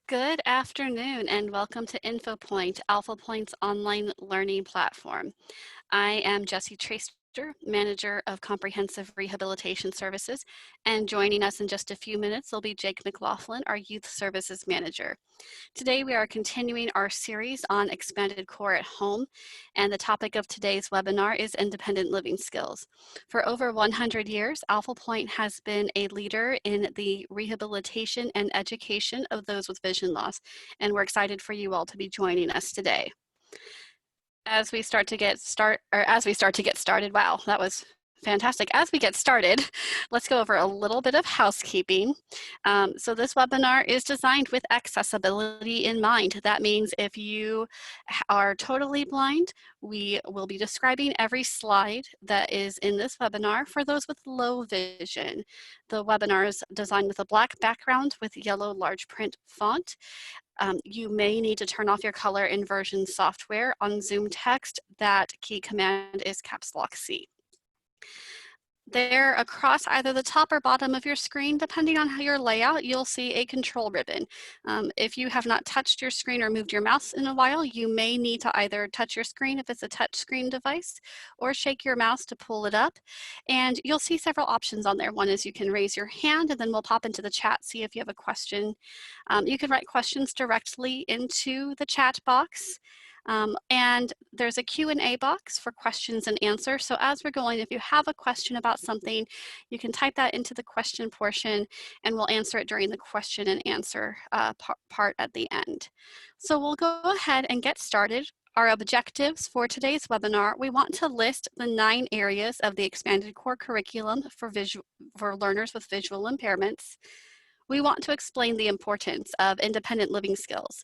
Good afternoon and welcome to Infopointe, Alphapointe's online learning platform. I am Jessie Traster, Manager of Comprehensive Rehabilitation Services, and joining us in just a few minutes will be Jake McLaughlin, our Youth Services Manager. Today we are continuing our series on expanded core at home, and the topic of today's webinar is independent living skills. For over 100 years, Alphapointe has been a leader in the rehabilitation and education of those with vision loss, and we're excited for you all to be joining us today. As we start to get started, wow, that was fantastic. As we get started, let's go over a little bit of housekeeping. So this webinar is designed with accessibility in mind. That means if you are totally blind, we will be describing every slide that is in this webinar for those with low vision. The webinar is designed with a black background with yellow large print font. You may need to turn off your color inversion software on Zoom text. That key command is caps lock C. There across either the top or bottom of your screen, depending on how your layout, you'll see a control ribbon. If you have not touched your screen or moved your mouse in a while, you may need to either touch your screen if it's a touch screen device or shake your mouse to pull it up. And you'll see several options on there. One is you can raise your hand and then we'll pop into the chat, see if you have a question. You can write questions directly into the chat box. And there's a Q&A box for questions and answers. So as we're going, if you have a question about something, you can type that into the question portion and we'll answer it during the question and answer part at the end. So we'll go ahead and get started. Our objectives for today's webinar, we want to list the 9 areas of the expanded core curriculum for learners with visual impairments. We want to explain the importance of independent living skills.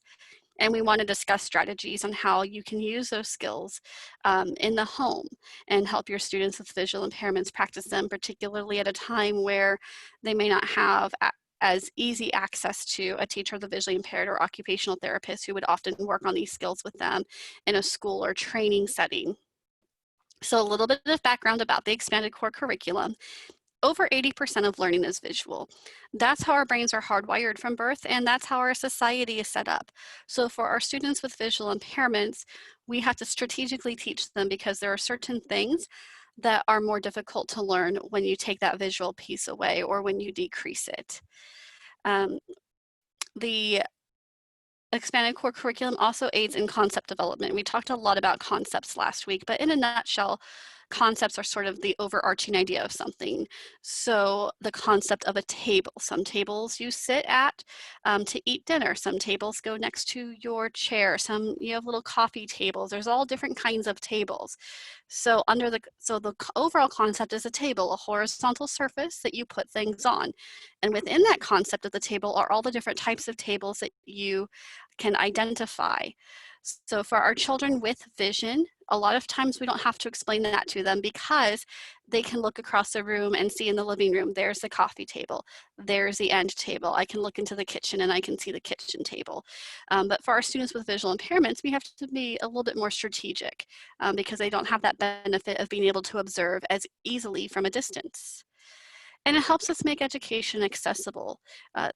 And we want to discuss strategies on how you can use those skills in the home and help your students with visual impairments practice them, particularly at a time where they may not have as easy access to a teacher of the visually impaired or occupational therapist who would often work on these skills with them in a school or training setting. So a little bit of background about the expanded core curriculum. Over 80% of learning is visual. That's how our brains are hardwired from birth, and that's how our society is set up. So for our students with visual impairments, we have to strategically teach them because there are certain things that are more difficult to learn when you take that visual piece away or when you decrease it. The expanded core curriculum also aids in concept development. We talked a lot about concepts last week, but in a nutshell, concepts are sort of the overarching idea of something. So the concept of a table. Some tables you sit at to eat dinner. Some tables go next to your chair. Some you have little coffee tables. There's all different kinds of tables. So the overall concept is a table, a horizontal surface that you put things on. And within that concept of the table are all the different types of tables that you can identify. So for our children with vision, a lot of times we don't have to explain that to them because they can look across the room and see in the living room, there's the coffee table, there's the end table. I can look into the kitchen and I can see the kitchen table. But for our students with visual impairments, we have to be a little bit more strategic because they don't have that benefit of being able to observe as easily from a distance. And it helps us make education accessible.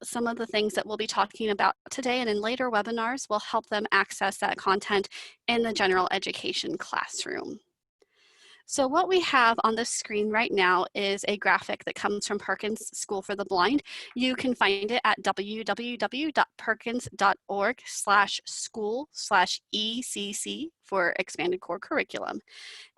Some of the things that we'll be talking about today and in later webinars will help them access that content in the general education classroom. So what we have on the screen right now is a graphic that comes from Perkins School for the Blind. You can find it at www.perkins.org/school/ECC for expanded core curriculum.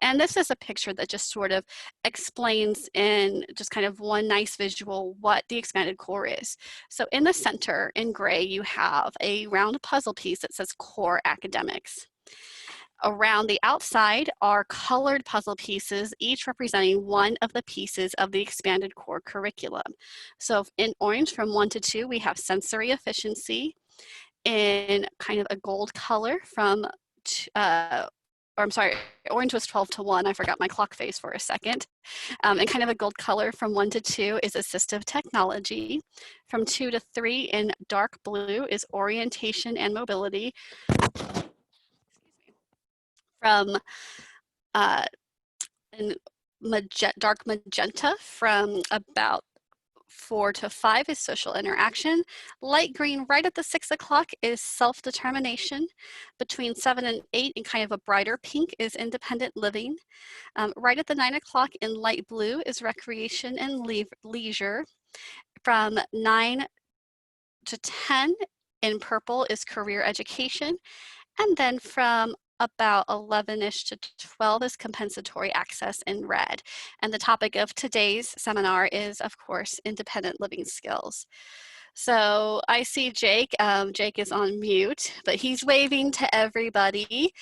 And this is a picture that just sort of explains in just kind of one nice visual what the expanded core is. So in the center in gray, you have a round puzzle piece that says core academics. Around the outside are colored puzzle pieces, each representing one of the pieces of the expanded core curriculum. So in orange from 1 to 2, we have sensory efficiency. In kind of a gold color from, orange was 12 to 1. I forgot my clock face for a second. And kind of a gold color from 1 to 2 is assistive technology. From 2 to 3 in dark blue is orientation and mobility. From in dark magenta from about 4 to 5 is social interaction. Light green right at the 6 o'clock is self-determination. Between 7 and 8 in kind of a brighter pink is independent living. Right at the 9 o'clock in light blue is recreation and leisure. From 9 to 10 in purple is career education. And then from about 11-ish to 12 is compensatory access in red. And the topic of today's seminar is, of course, independent living skills. So I see Jake. Jake is on mute, but he's waving to everybody.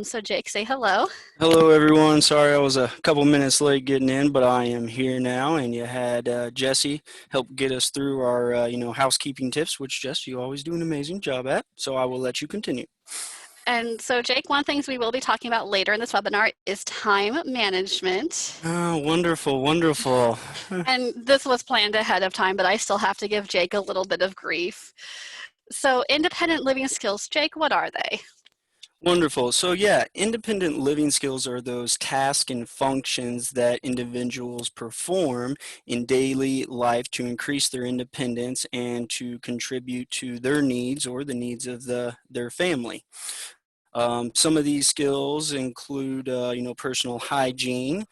So Jake, say hello. Hello, everyone. Sorry I was a couple minutes late getting in, but I am here now. And you had Jesse help get us through our, housekeeping tips, which, Jess, you always do an amazing job at. So I will let you continue. And so Jake, one of the things we will be talking about later in this webinar is time management. Oh, wonderful, wonderful. And this was planned ahead of time, but I still have to give Jake a little bit of grief. So independent living skills, Jake, what are they? Wonderful. So yeah, independent living skills are those tasks and functions that individuals perform in daily life to increase their independence and to contribute to their needs or the needs of their family. Some of these skills include, personal hygiene,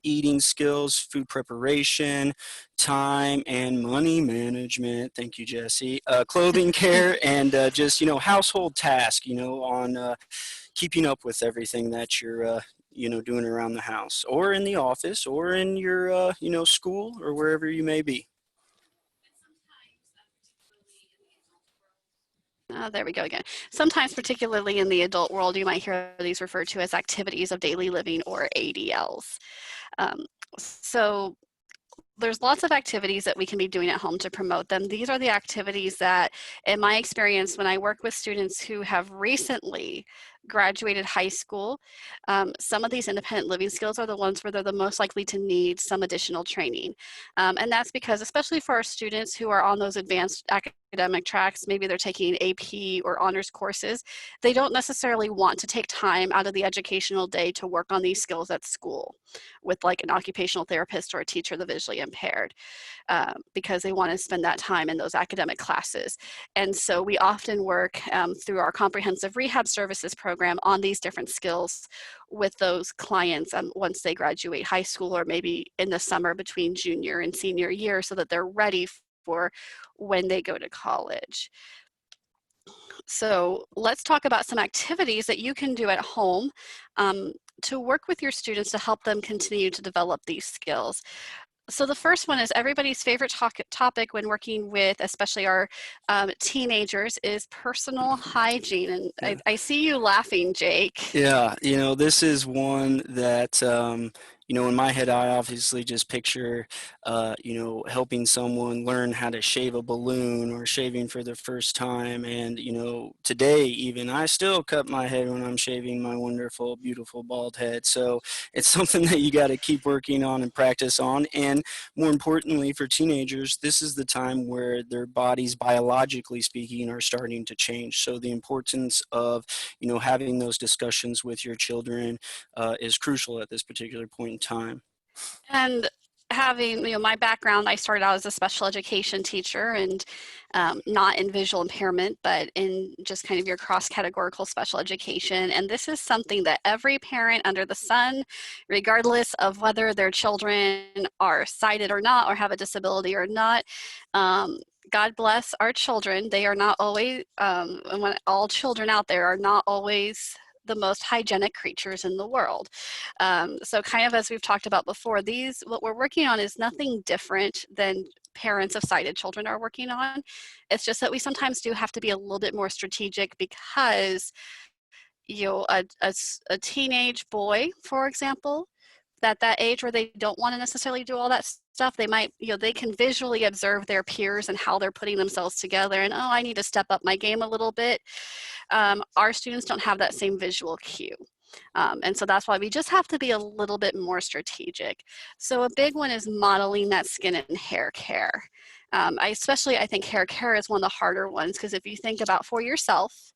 eating skills, food preparation, time and money management. Thank you, Jesse. Clothing care and just, household tasks, on keeping up with everything that you're, doing around the house or in the office or in your, school or wherever you may be. There we go again. Sometimes, particularly in the adult world, you might hear these referred to as activities of daily living or ADLs. So there's lots of activities that we can be doing at home to promote them. These are the activities that, in my experience, when I work with students who have recently graduated high school, some of these independent living skills are the ones where they're the most likely to need some additional training. And that's because, especially for our students who are on those advanced academic tracks, maybe they're taking AP or honors courses, they don't necessarily want to take time out of the educational day to work on these skills at school with like an occupational therapist or a teacher of the visually impaired, because they want to spend that time in those academic classes. And so we often work through our comprehensive rehab services program on these different skills with those clients once they graduate high school or maybe in the summer between junior and senior year so that they're ready for when they go to college. So let's talk about some activities that you can do at home to work with your students to help them continue to develop these skills. So the first one is everybody's favorite topic when working with, especially our teenagers, is personal hygiene. And Yeah. I see you laughing, Jake. Yeah, this is one that, in my head, I obviously just picture, helping someone learn how to shave a balloon or shaving for the first time. And, today even, I still cut my head when I'm shaving my wonderful, beautiful bald head. So it's something that you got to keep working on and practice on. And more importantly, for teenagers, this is the time where their bodies, biologically speaking, are starting to change. So the importance of having those discussions with your children is crucial at this particular point in time. And having, my background, I started out as a special education teacher and not in visual impairment, but in just kind of your cross-categorical special education. And this is something that every parent under the sun, regardless of whether their children are sighted or not, or have a disability or not, God bless our children. They are not always, all children out there are not always the most hygienic creatures in the world. So kind of as we've talked about before, what we're working on is nothing different than parents of sighted children are working on. It's just that we sometimes do have to be a little bit more strategic because, a teenage boy, for example, that age where they don't want to necessarily do all that stuff, they might, they can visually observe their peers and how they're putting themselves together and, oh, I need to step up my game a little bit. Our students don't have that same visual cue. And so that's why we just have to be a little bit more strategic. So a big one is modeling that skin and hair care. I think hair care is one of the harder ones because if you think about for yourself,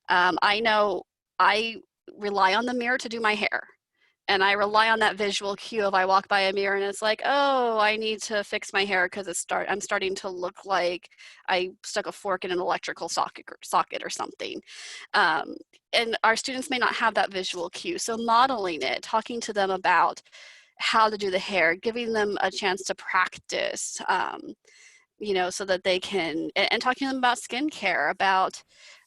I know I rely on the mirror to do my hair. And I rely on that visual cue if I walk by a mirror and it's like, oh, I need to fix my hair because I'm starting to look like I stuck a fork in an electrical socket or something. Um, and our students may not have that visual cue. So modeling it, talking to them about how to do the hair, giving them a chance to practice, so that they can, and talking to them about skincare, about,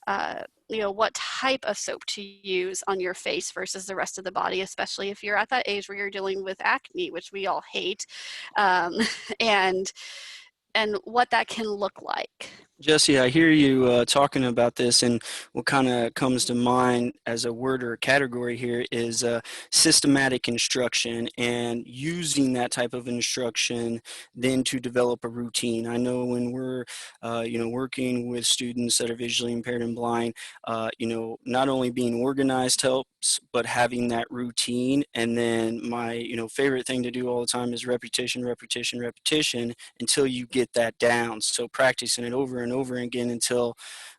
uh, what type of soap to use on your face versus the rest of the body, especially if you're at that age where you're dealing with acne, which we all hate, um, and what that can look like. Jesse, I hear you talking about this, and what kind of comes to mind as a word or a category here is systematic instruction, and using that type of instruction then to develop a routine. I know when we're, working with students that are visually impaired and blind, not only being organized helps, but having that routine. And then my, favorite thing to do all the time is repetition, repetition, repetition until you get that down. So practicing it over and over again until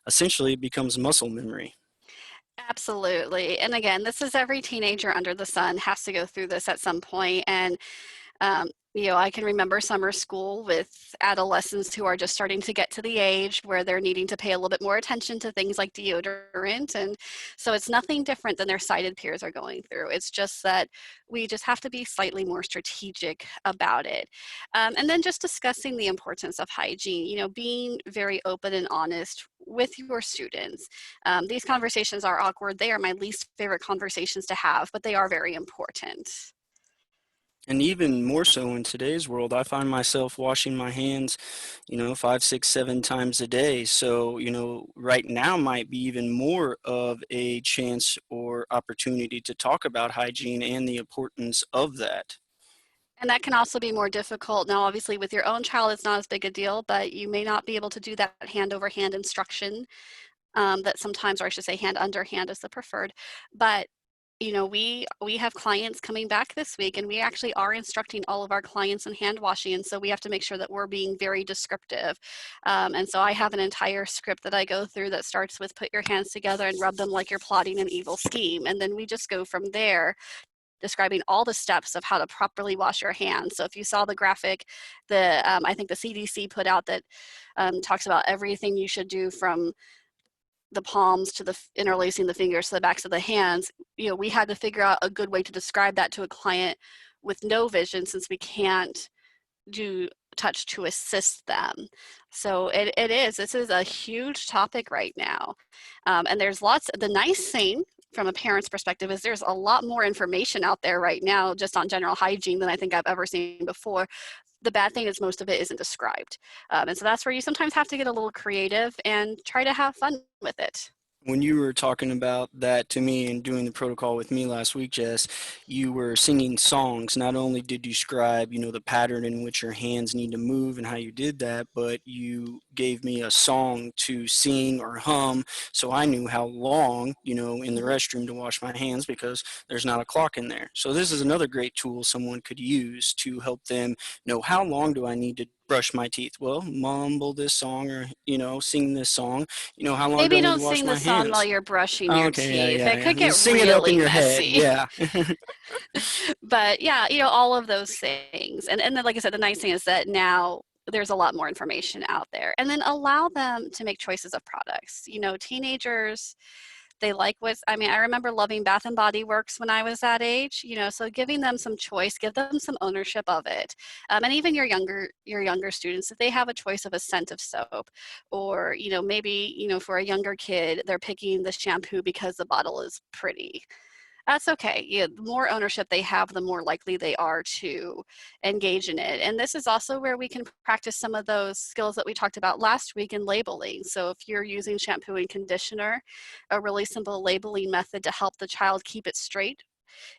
essentially it becomes muscle memory. Absolutely. And again, this is every teenager under the sun has to go through this at some point. And I can remember summer school with adolescents who are just starting to get to the age where they're needing to pay a little bit more attention to things like deodorant. And so it's nothing different than their sighted peers are going through. It's just that we just have to be slightly more strategic about it. And then just discussing the importance of hygiene, being very open and honest with your students. These conversations are awkward. They are my least favorite conversations to have, but they are very important. And even more so in today's world, I find myself washing my hands, 5, 6, 7 times a day. So, right now might be even more of a chance or opportunity to talk about hygiene and the importance of that. And that can also be more difficult. Now, obviously, with your own child, it's not as big a deal, but you may not be able to do that hand over hand instruction that sometimes, or I should say hand under hand is the preferred. But we have clients coming back this week, and we actually are instructing all of our clients in hand washing, and so we have to make sure that we're being very descriptive. And so I have an entire script that I go through that starts with put your hands together and rub them like you're plotting an evil scheme, and then we just go from there, describing all the steps of how to properly wash your hands. So if you saw the graphic, I think the CDC put out that talks about everything you should do from the palms to the interlacing the fingers to the backs of the hands. We had to figure out a good way to describe that to a client with no vision, since we can't do touch to assist them. So this is a huge topic right now. And the nice thing from a parent's perspective is there's a lot more information out there right now just on general hygiene than I think I've ever seen before. The bad thing is most of it isn't described. And so that's where you sometimes have to get a little creative and try to have fun with it. When you were talking about that to me and doing the protocol with me last week, Jess, you were singing songs. Not only did you describe, the pattern in which your hands need to move and how you did that, but you gave me a song to sing or hum, so I knew how long, in the Mhm. restroom to wash my hands because there's not a clock in there. So this is another great tool someone could use to help them know how long do I need to brush my teeth. Well, mumble this song or, sing this song. How long do I Maybe need to don't wash sing the my song while hands? you're brushing Oh, your okay, yeah, teeth. yeah, It yeah. could get Just sing it up in really your head, messy. yeah. But yeah, all of those things. And then, like I said, the nice thing is that now there's a lot more information out there. And then allow them to make choices of products. Teenagers, they like I remember loving Bath and Body Works when I was that age, so giving them some choice, give them some ownership of it. And even your younger students, if they have a choice of a scent of soap, or, maybe, for a younger kid, they're picking the shampoo because the bottle is pretty. That's okay. Yeah, the more ownership they have, the more likely they are to engage in it. And this is also where we can practice some of those skills that we talked about last week in labeling. So if you're using shampoo and conditioner, a really simple labeling method to help the child keep it straight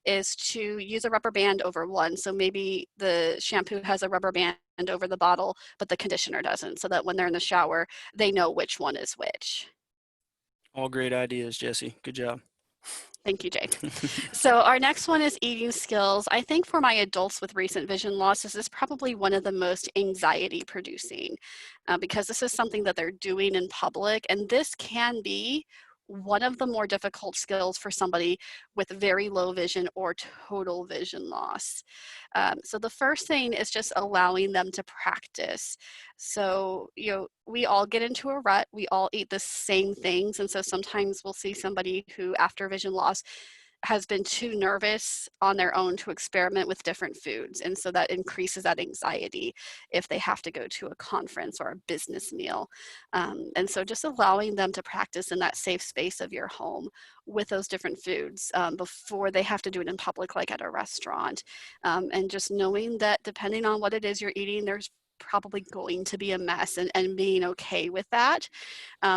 is to use a rubber band over one. So maybe the shampoo has a rubber band over the bottle, but the conditioner doesn't, so that when they're in the shower, they know which one is which. All great ideas, Jesse. Good job. Thank you, Jay. So our next one is eating skills. I think for my adults with recent vision loss, this is probably one of the most anxiety producing, because this is something that they're doing in public, and this can be one of the more difficult skills for somebody with very low vision or total vision loss. So the first thing is just allowing them to practice. So, we all get into a rut, we all eat the same things. And so sometimes we'll see somebody who, after vision loss, has been too nervous on their own to experiment with different foods. And so that increases that anxiety if they have to go to a conference or a business meal. And so just allowing them to practice in that safe space of your home with those different foods before they have to do it in public, like at a restaurant. And just knowing that depending on what it is you're eating, there's probably going to be a mess, and being okay with that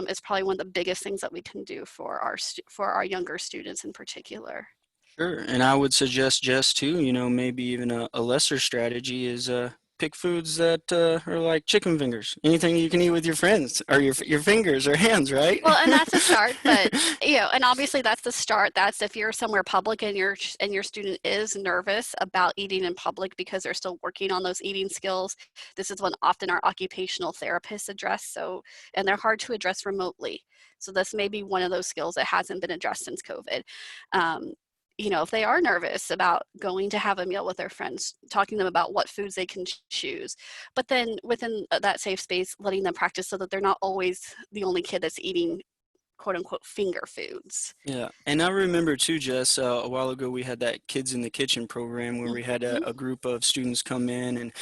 is probably one of the biggest things that we can do for our younger students in particular. Sure, and I would suggest just too, maybe even a lesser strategy is pick foods that are like chicken fingers, anything you can eat with your friends or your fingers or hands, right? Well, and that's a start, but and obviously that's the start. That's if you're somewhere public and your student is nervous about eating in public because they're still working on those eating skills. This is one often our occupational therapists address. And they're hard to address remotely. So this may be one of those skills that hasn't been addressed since COVID. Um, if they are nervous about going to have a meal with their friends, talking to them about what foods they can choose, but then within that safe space, letting them practice so that they're not always the only kid that's eating quote unquote finger foods. Yeah, and I remember too, Jess, a while ago we had that Kids in the Kitchen program where we had Mhm. a group of students come in and,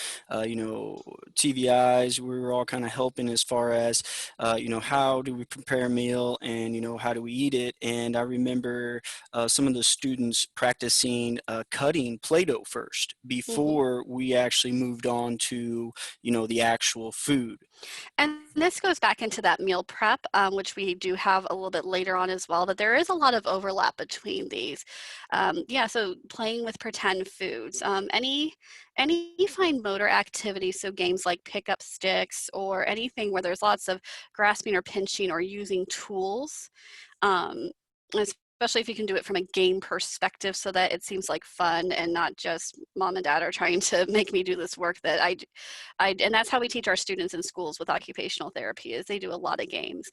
TVIs, we were all kind of helping as far as, how do we prepare a meal and, how do we eat it? And I remember some of the students practicing cutting Play-Doh first Mhm. before we actually moved on to, the actual food. And this goes back into that meal prep, which we do have a little bit later on as well, that there is a lot of overlap between these. Yeah, so playing with pretend foods, any fine motor activity, so games like pick up sticks or anything where there's lots of grasping or pinching or using tools, um, especially if you can do it from a game perspective so that it seems like fun and not just mom and dad are trying to make me do this work that and that's how we teach our students in schools with occupational therapy is they do a lot of games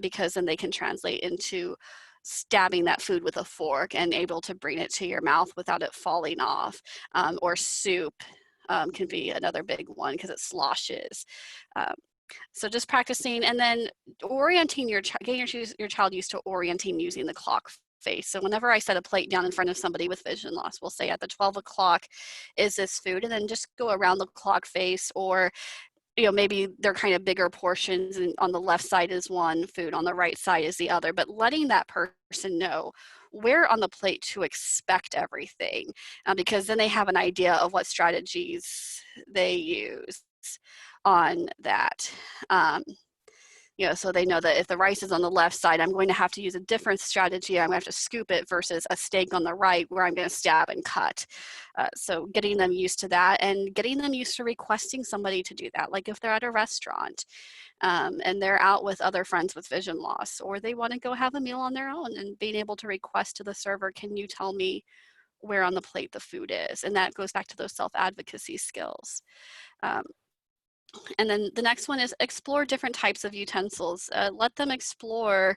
because then they can translate into stabbing that food with a fork and able to bring it to your mouth without it falling off. Or soup can be another big one because it sloshes. Um, so just practicing and then orienting getting your child used to orienting using the clock face. So whenever I set a plate down in front of somebody with vision loss, we'll say at the 12 o'clock is this food, and then just go around the clock face, or maybe they're kind of bigger portions and on the left side is one food, on the right side is the other, but letting that person know where on the plate to expect everything, because then they have an idea of what strategies they use on that. Um, so they know that if the rice is on the left side, I'm going to have to use a different strategy. I'm going to have to scoop it versus a steak on the right where I'm going to stab and cut. So getting them used to that and getting them used to requesting somebody to do that. Like if they're at a restaurant and they're out with other friends with vision loss, or they want to go have a meal on their own, and being able to request to the server, can you tell me where on the plate the food is? And that goes back to those self-advocacy skills. Um, and then the next one is explore different types of utensils. Let them explore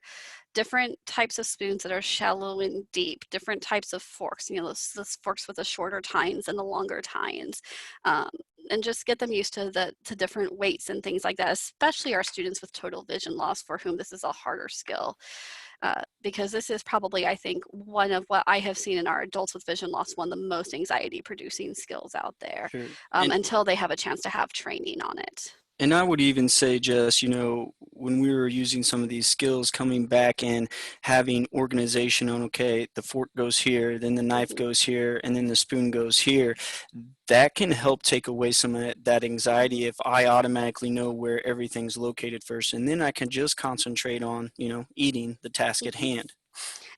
different types of spoons that are shallow and deep, different types of forks, those forks with the shorter tines and the longer tines. Um, and just get them used to different weights and things like that, especially our students with total vision loss for whom this is a harder skill. Because this is probably, I think, one of what I have seen in our adults with vision loss, one of the most anxiety producing skills out there Sure. And until they have a chance to have training on it. And I would even say, just, when we were using some of these skills, coming back and having organization on, okay, the fork goes here, then the knife Mhm. goes here, and then the spoon goes here, that can help take away some of that anxiety if I automatically know where everything's located first. And then I can just concentrate on, eating the task at Mhm. hand.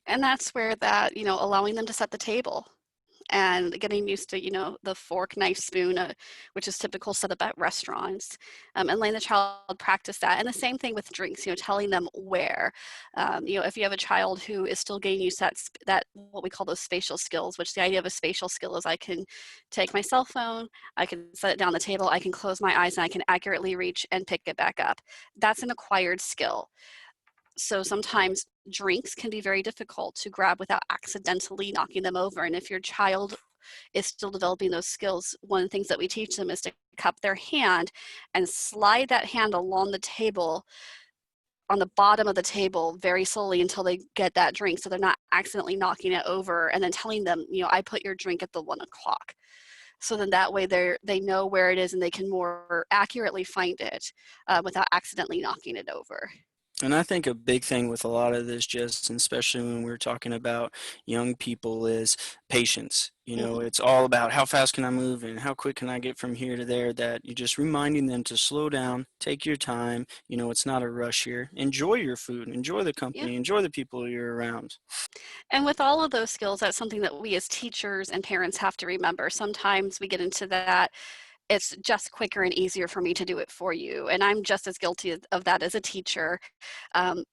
And that's where that, allowing them to set the table and getting used to, the fork, knife, spoon, which is typical setup at restaurants, and letting the child practice that. And the same thing with drinks, telling them where. If you have a child who is still getting used to that what we call those spatial skills, which the idea of a spatial skill is I can take my cell phone, I can set it down the table, I can close my eyes, and I can accurately reach and pick it back up. That's an acquired skill. So sometimes drinks can be very difficult to grab without accidentally knocking them over. And if your child is still developing those skills, one of the things that we teach them is to cup their hand and slide that hand along the table, on the bottom of the table, very slowly until they get that drink, so they're not accidentally knocking it over, and then telling them, I put your drink at the 1 o'clock. So then that way they know where it is and they can more accurately find it without accidentally knocking it over. And I think a big thing with a lot of this, just especially when we're talking about young people, is patience. Mhm. It's all about how fast can I move and how quick can I get from here to there, that you're just reminding them to slow down, take your time. It's not a rush here. Enjoy your food, enjoy the Yeah. company, enjoy the people you're around. And with all of those skills, that's something that we as teachers and parents have to remember. Sometimes we get into that, it's just quicker and easier for me to do it for you. And I'm just as guilty of that as a teacher. Um,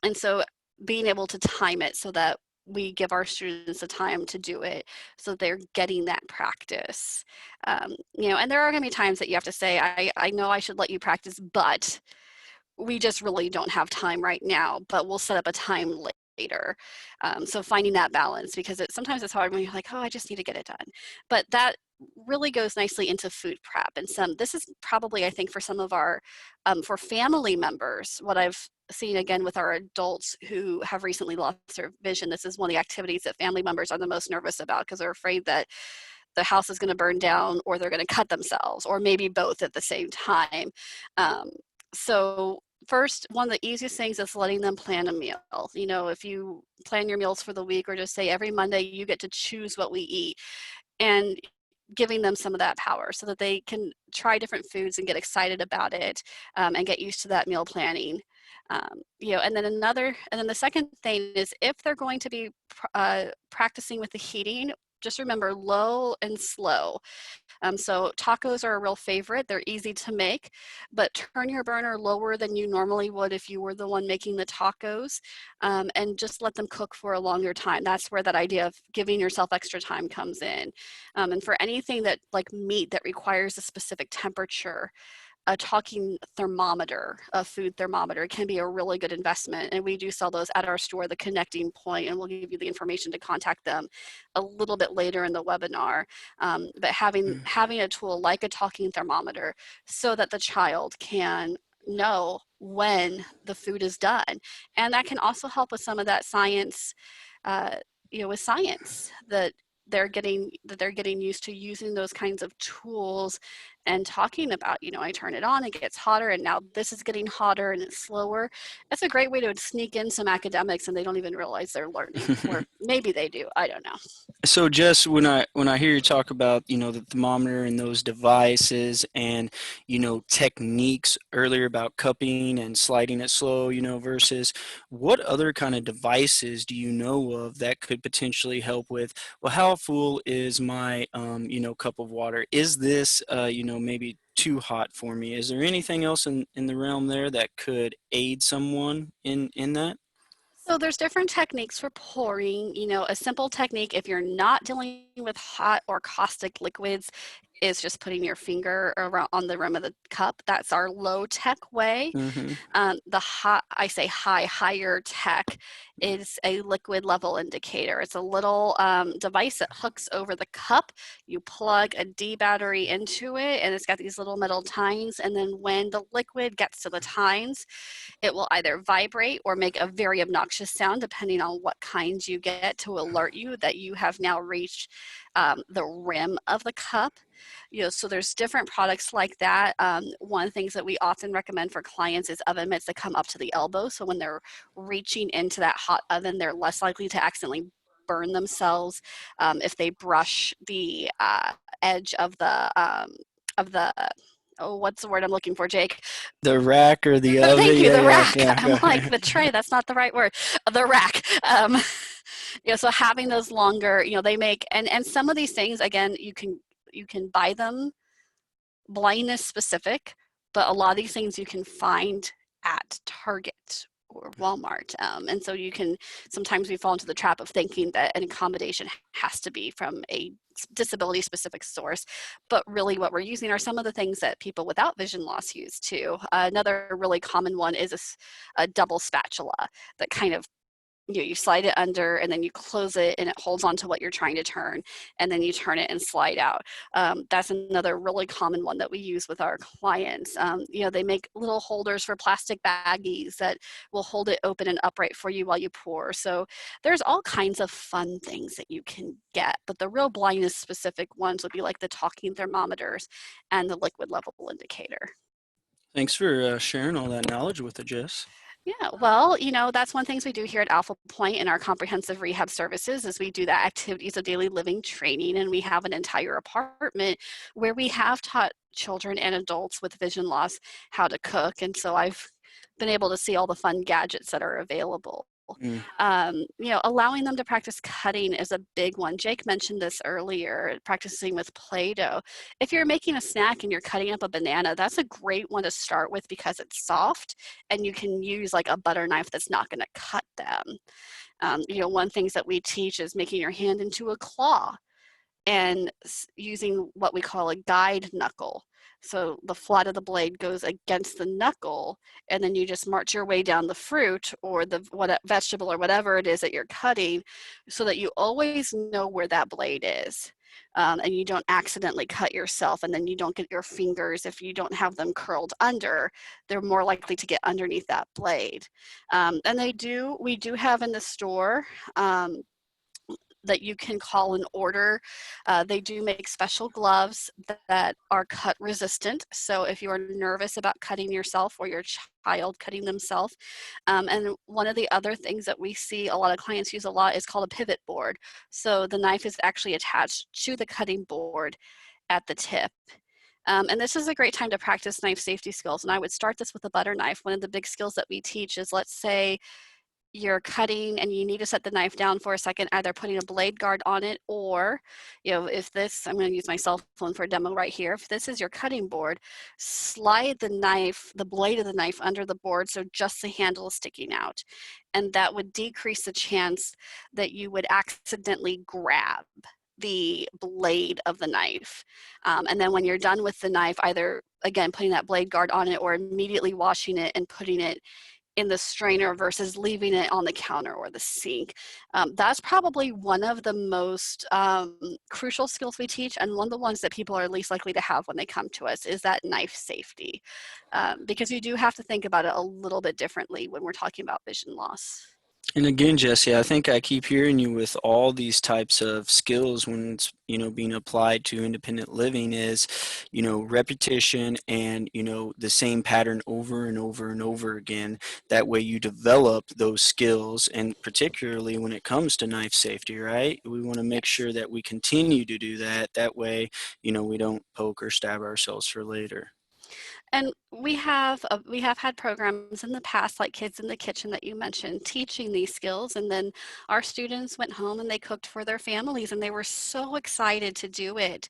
and so being able to time it so that we give our students the time to do it so they're getting that practice. And there are going to be times that you have to say, I know I should let you practice, but we just really don't have time right now, but we'll set up a time later. So finding that balance, because sometimes it's hard when you're like, oh, I just need to get it done. But that really goes nicely into food prep. And this is probably, I think, for some of our, for family members, what I've seen again with our adults who have recently lost their vision, this is one of the activities that family members are the most nervous about, because they're afraid that the house is going to burn down or they're going to cut themselves, or maybe both at the same time. Um, so first, one of the easiest things is letting them plan a meal. If you plan your meals for the week, or just say every Monday you get to choose what we eat, and giving them some of that power so that they can try different foods and get excited about it, and get used to that meal planning. And then the second thing is, if they're going to be practicing with the heating, just remember low and slow. So tacos are a real favorite. They're easy to make, but turn your burner lower than you normally would if you were the one making the tacos, and just let them cook for a longer time. That's where that idea of giving yourself extra time comes in. And for anything that, like meat, that requires a specific temperature, a talking thermometer, a food thermometer, can be a really good investment. And we do sell those at our store, The Connecting Point, and we'll give you the information to contact them a little bit later in the webinar. But having a tool like a talking thermometer, so that the child can know when the food is done. And that can also help with some of that science, uh, with science, that they're getting used to using those kinds of tools, and talking about, I turn it on, it gets hotter, and now this is getting hotter and it's slower. That's a great way to sneak in some academics and they don't even realize they're learning, or maybe they do, I don't know. So just when I hear you talk about, the thermometer and those devices and, techniques earlier about cupping and sliding it slow, versus what other kind of devices do you know of that could potentially help with, well, how full is my, cup of water? Is this, maybe too hot for me? Is there anything else in the realm there that could aid someone in that? So there's different techniques for pouring. A simple technique, if you're not dealing with hot or caustic liquids, is just putting your finger around on the rim of the cup. That's our low tech way. Mm-hmm. The higher tech is a liquid level indicator. It's a little device that hooks over the cup. You plug a D battery into it, and it's got these little metal tines. And then when the liquid gets to the tines, it will either vibrate or make a very obnoxious sound, depending on what kind you get, to alert you that you have now reached the rim of the cup. So there's different products like that. One of the things that we often recommend for clients is oven mitts that come up to the elbow. So when they're reaching into that hot oven, they're less likely to accidentally burn themselves if they brush the edge of the oh, what's the word I'm looking for, Jake? The rack or the oven? Thank you, Yeah, the yeah, rack. yeah. I'm like, the tray, that's not the right word. The rack. So having those longer, they make, and some of these things, again, you can buy them blindness specific, but a lot of these things you can find at Target or Walmart. And so you can, sometimes we fall into the trap of thinking that an accommodation has to be from a disability specific source, but really what we're using are some of the things that people without vision loss use too. Another really common one is a double spatula that kind of, you slide it under and then you close it and it holds on to what you're trying to turn, and then you turn it and slide out. That's another really common one that we use with our clients. They make little holders for plastic baggies that will hold it open and upright for you while you pour. So there's all kinds of fun things that you can get, but the real blindness specific ones would be like the talking thermometers and the liquid level indicator. Thanks for sharing all that knowledge with us, Jess. Yeah, well, that's one things we do here at Alphapointe in our comprehensive rehab services is we do that activities of daily living training, and we have an entire apartment where we have taught children and adults with vision loss how to cook. And so I've been able to see all the fun gadgets that are available. Mm. Allowing them to practice cutting is a big one. Jake mentioned this earlier, practicing with Play-Doh. If you're making a snack and you're cutting up a banana, that's a great one to start with because it's soft and you can use like a butter knife that's not going to cut them. One things that we teach is making your hand into a claw and using what we call a guide knuckle. So the flat of the blade goes against the knuckle, and then you just march your way down the fruit or the vegetable or whatever it is that you're cutting, so that you always know where that blade is. And you don't accidentally cut yourself, and then you don't get your fingers, if you don't have them curled under, they're more likely to get underneath that blade. And we do have in the store that you can call and order. They do make special gloves that are cut resistant. So if you are nervous about cutting yourself or your child cutting themselves. And one of the other things that we see a lot of clients use a lot is called a pivot board. So the knife is actually attached to the cutting board at the tip. And this is a great time to practice knife safety skills. And I would start this with a butter knife. One of the big skills that we teach is, let's say you're cutting and you need to set the knife down for a second, either putting a blade guard on it, or, if this, I'm going to use my cell phone for a demo right here. If this is your cutting board, slide the blade of the knife under the board so just the handle is sticking out. And that would decrease the chance that you would accidentally grab the blade of the knife. And then when you're done with the knife, either, again, putting that blade guard on it or immediately washing it and putting it in the strainer versus leaving it on the counter or the sink. That's probably one of the most crucial skills we teach, and one of the ones that people are least likely to have when they come to us is that knife safety, because you do have to think about it a little bit differently when we're talking about vision loss. And again, Jesse, I think I keep hearing you with all these types of skills when it's, being applied to independent living is, repetition and, the same pattern over and over and over again. That way you develop those skills, and particularly when it comes to knife safety, right? We want to make Yes. sure that we continue to do that. That way, we don't poke or stab ourselves for later. And we have had programs in the past, like Kids in the Kitchen that you mentioned, teaching these skills. And then our students went home and they cooked for their families, and they were so excited to do it.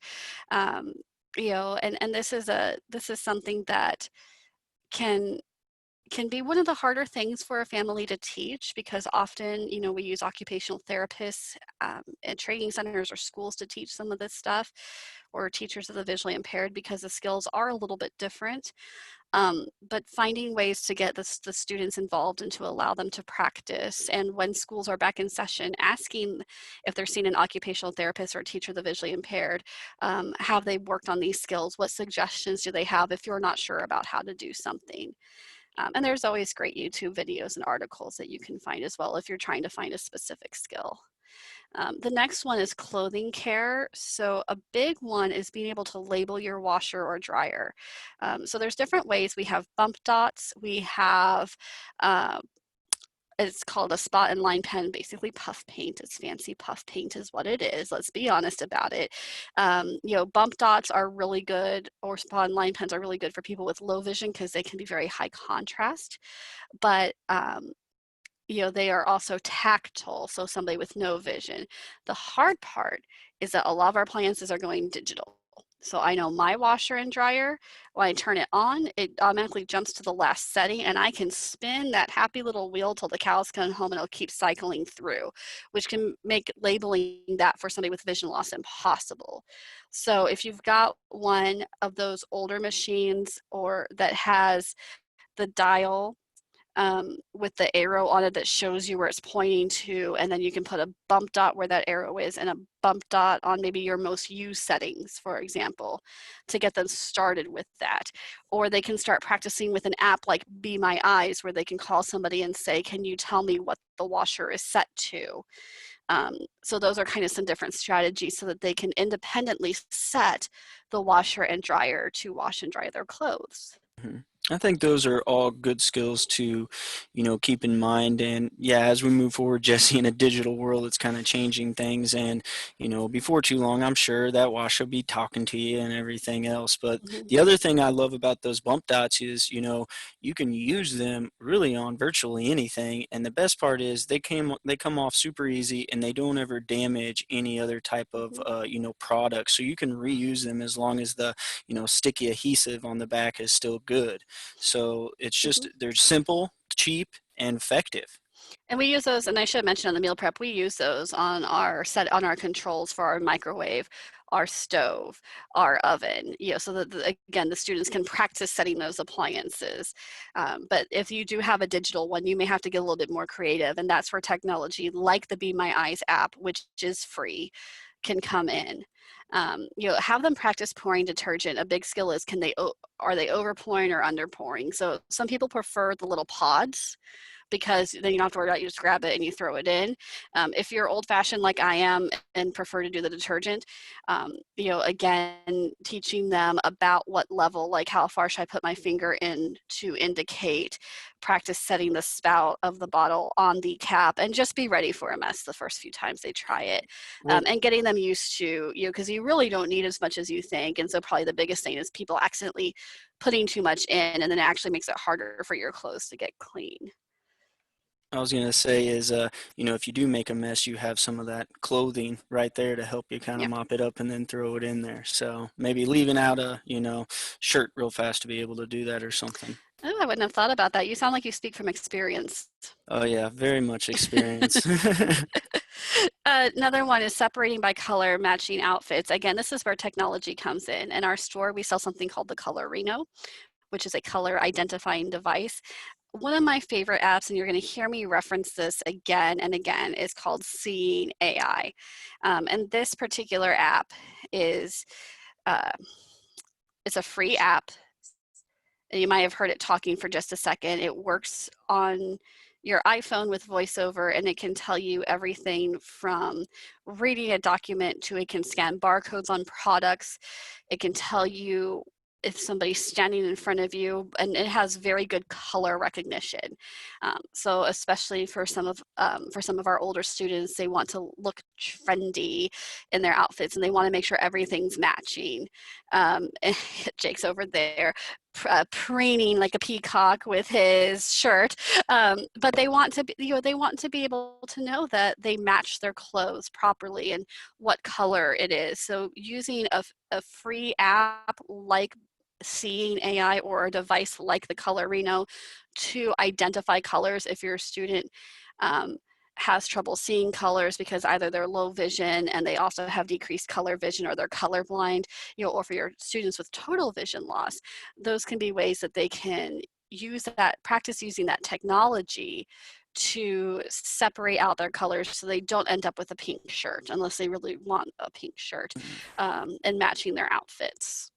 Um, and this is something that can be one of the harder things for a family to teach, because often, we use occupational therapists at training centers or schools to teach some of this stuff, or teachers of the visually impaired, because the skills are a little bit different. But finding ways to get the students involved and to allow them to practice. And when schools are back in session, asking if they're seeing an occupational therapist or a teacher of the visually impaired, have they worked on these skills? What suggestions do they have if you're not sure about how to do something? And there's always great YouTube videos and articles that you can find as well if you're trying to find a specific skill. The next one is clothing care. So a big one is being able to label your washer or dryer. So there's different ways. We have bump dots. We have uh, it's called a spot and line pen, basically puff paint. It's fancy puff paint is what it is. Let's be honest about it. Bump dots are really good, or spot and line pens are really good for people with low vision because they can be very high contrast. But they are also tactile, so somebody with no vision. The hard part is that a lot of our appliances are going digital. So I know my washer and dryer, when I turn it on, it automatically jumps to the last setting and I can spin that happy little wheel till the cows come home and it'll keep cycling through, which can make labeling that for somebody with vision loss impossible. So if you've got one of those older machines or that has the dial with the arrow on it that shows you where it's pointing to, and then you can put a bump dot where that arrow is and a bump dot on maybe your most used settings, for example, to get them started with that. Or they can start practicing with an app like Be My Eyes, where they can call somebody and say, can you tell me what the washer is set to? So those are kind of some different strategies so that they can independently set the washer and dryer to wash and dry their clothes. Mhm. I think those are all good skills to, keep in mind. And yeah, as we move forward, Jesse, in a digital world, it's kind of changing things. And, before too long, I'm sure that wash will be talking to you and everything else. But Mhm. the other thing I love about those bump dots is, you can use them really on virtually anything. And the best part is they come off super easy and they don't ever damage any other type of, Mhm. product. So you can reuse them as long as the sticky adhesive on the back is still good. So it's Mhm. just they're simple, cheap, and effective. And we use those, and I should mention on the meal prep, we use those on our controls for our microwave, our stove, our oven, so that again the students can practice setting those appliances. But if you do have a digital one, you may have to get a little bit more creative, and that's where technology like the Be My Eyes app, which is free, can come in. Have them practice pouring detergent. A big skill is are they over pouring or under pouring? So some people prefer the little pods because then you don't have to worry about it. You just grab it and you throw it in. If you're old fashioned like I am and prefer to do the detergent, again, teaching them about what level, like how far should I put my finger in to indicate, practice setting the spout of the bottle on the cap, and just be ready for a mess the first few times they try it. Well, And getting them used to, because you really don't need as much as you think. And so probably the biggest thing is people accidentally putting too much in, and then it actually makes it harder for your clothes to get clean. I was gonna say is, if you do make a mess, you have some of that clothing right there to help you kind of Yep. mop it up and then throw it in there. So maybe leaving out a, shirt real fast to be able to do that or something. Oh, I wouldn't have thought about that. You sound like you speak from experience. Oh yeah, very much experience. Another one is separating by color, matching outfits. Again, this is where technology comes in. In our store, we sell something called the Color Reno, which is a color identifying device. One of my favorite apps, and you're going to hear me reference this again and again, is called Seeing AI. And this particular app is uh, it's a free app. And you might have heard it talking for just a second. It works on your iPhone with voiceover, and it can tell you everything from reading a document to it can scan barcodes on products. It can tell you if somebody's standing in front of you, and it has very good color recognition. So especially for some of our older students, they want to look trendy in their outfits, and they want to make sure everything's matching. Jake's over there preening like a peacock with his shirt, but they want to be, they want to be able to know that they match their clothes properly and what color it is. So using a free app like Seeing AI or a device like the Color Reno to identify colors if your student um, has trouble seeing colors because either they're low vision and they also have decreased color vision, or they're colorblind, or for your students with total vision loss, those can be ways that they can practice using that technology to separate out their colors so they don't end up with a pink shirt unless they really want a pink shirt, and matching their outfits.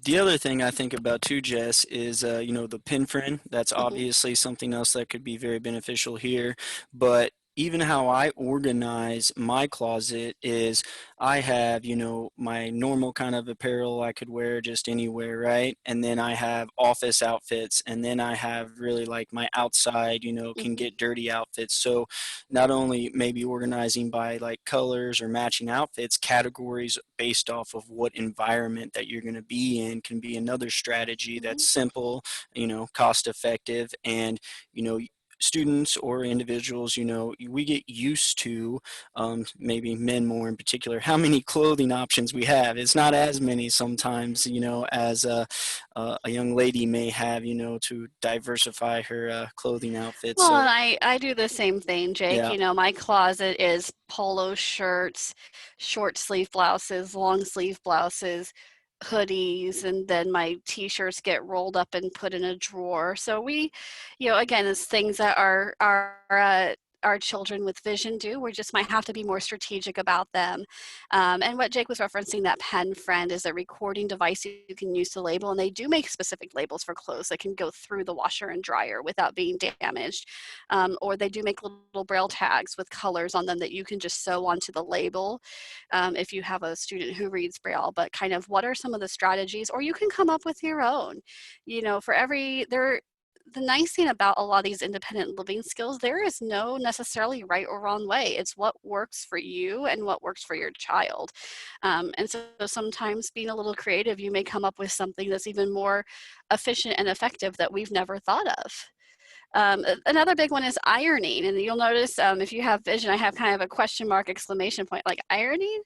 The other thing I think about too, Jess, is the pin friend. That's Mhm. obviously something else that could be very beneficial here. But even how I organize my closet is I have, my normal kind of apparel I could wear just anywhere, right? And then I have office outfits, and then I have really like my outside, can Mhm. get dirty outfits. So not only maybe organizing by like colors or matching outfits, categories based off of what environment that you're going to be in can be another strategy that's Mhm. simple, cost effective, and, you know, students or individuals, we get used to, maybe men more in particular, how many clothing options we have. It's not as many sometimes, as a young lady may have, to diversify her clothing outfit. Well, and So, I do the same thing, Jake. yeah. You know, my closet is polo shirts, short sleeve blouses, long sleeve blouses, hoodies, and then my t-shirts get rolled up and put in a drawer. So we, again, it's things that our children with vision do. We just might have to be more strategic about them. And what Jake was referencing, that pen friend, is a recording device you can use to label, and they do make specific labels for clothes that can go through the washer and dryer without being damaged. Or they do make little braille tags with colors on them that you can just sew onto the label if you have a student who reads braille. But kind of what are some of the strategies, or you can come up with your own. For every there the nice thing about a lot of these independent living skills, there is no necessarily right or wrong way. It's what works for you and what works for your child. And so sometimes being a little creative, you may come up with something that's even more efficient and effective that we've never thought of. Another big one is ironing, and you'll notice if you have vision, I have kind of a question mark, exclamation point, like ironing.